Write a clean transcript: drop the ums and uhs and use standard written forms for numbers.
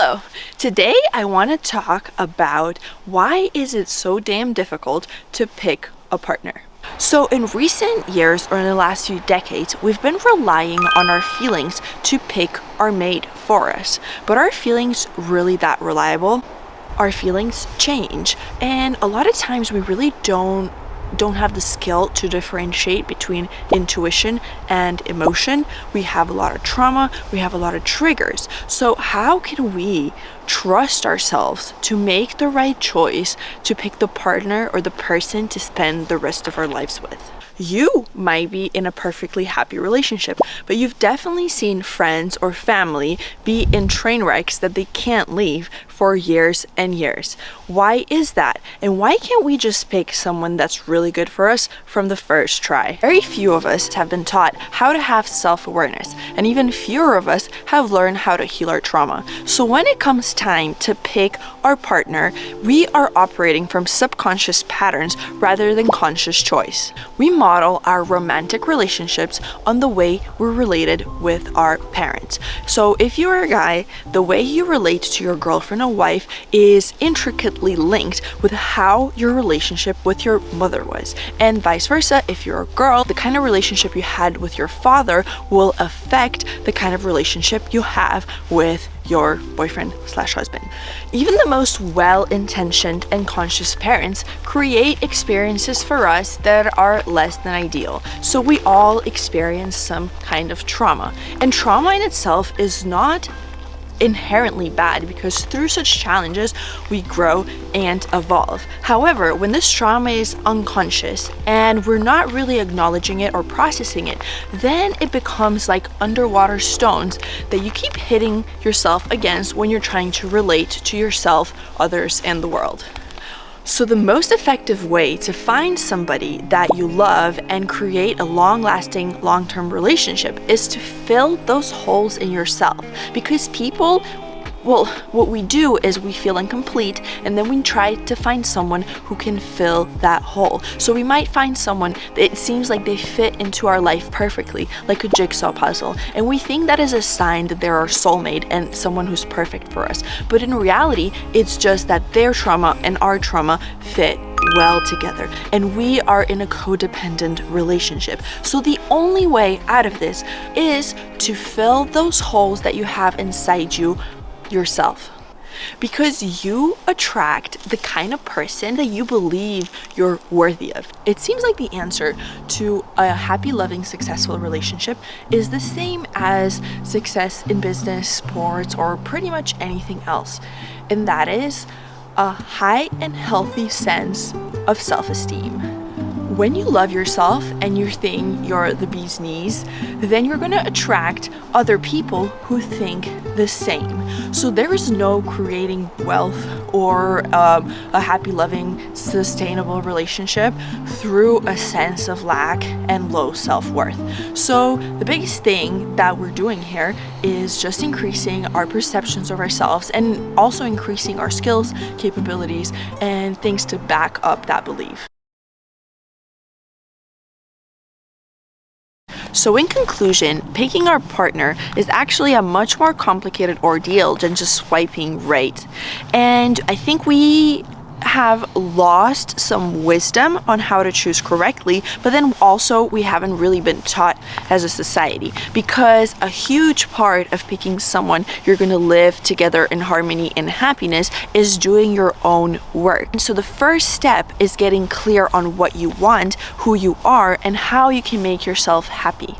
Hello! Today I want to talk about why is it so damn difficult to pick a partner. So in recent years or in the last few decades, we've been relying on our feelings to pick our mate for us. But are feelings really that reliable? Our feelings change, and a lot of times we really don't have the skill to differentiate between intuition and emotion. We have a lot of trauma, we have a lot of triggers. So how can we trust ourselves to make the right choice to pick the partner or the person to spend the rest of our lives with? You might be in a perfectly happy relationship, but you've definitely seen friends or family be in train wrecks that they can't leave for years and years. Why is that? And why can't we just pick someone that's really good for us from the first try? Very few of us have been taught how to have self-awareness, and even fewer of us have learned how to heal our trauma. So when it comes time to pick our partner, we are operating from subconscious patterns rather than conscious choice. We model our romantic relationships on the way we're related with our parents. So if you're a guy, the way you relate to your girlfriend or wife is intricately linked with how your relationship with your mother was. And vice versa, if you're a girl, the kind of relationship you had with your father will affect the kind of relationship you have with your boyfriend/husband. Even the most well-intentioned and conscious parents create experiences for us that are less than ideal. So we all experience some kind of trauma. And trauma in itself is not inherently bad, because through such challenges we grow and evolve. However, when this trauma is unconscious and we're not really acknowledging it or processing it, then it becomes like underwater stones that you keep hitting yourself against when you're trying to relate to yourself, others, and the world. So the most effective way to find somebody that you love and create a long-lasting, long-term relationship is to fill those holes in yourself. Because people, well, what we do is we feel incomplete, and then we try to find someone who can fill that hole. So we might find someone that it seems like they fit into our life perfectly, like a jigsaw puzzle, and we think that is a sign that they're our soulmate and someone who's perfect for us. But in reality, it's just that their trauma and our trauma fit well together, and we are in a codependent relationship. So the only way out of this is to fill those holes that you have inside you yourself, because you attract the kind of person that you believe you're worthy of. It seems like the answer to a happy, loving, successful relationship is the same as success in business, sports, or pretty much anything else, and that is a high and healthy sense of self-esteem. When you love yourself and you think you're the bee's knees, then you're gonna attract other people who think the same. So there is no creating wealth or a happy, loving, sustainable relationship through a sense of lack and low self-worth. So the biggest thing that we're doing here is just increasing our perceptions of ourselves and also increasing our skills, capabilities, and things to back up that belief. So in conclusion, picking our partner is actually a much more complicated ordeal than just swiping right. And I think we have lost some wisdom on how to choose correctly, but then also we haven't really been taught as a society, because a huge part of picking someone you're going to live together in harmony and happiness is doing your own work. So the first step is getting clear on what you want, who you are, and how you can make yourself happy.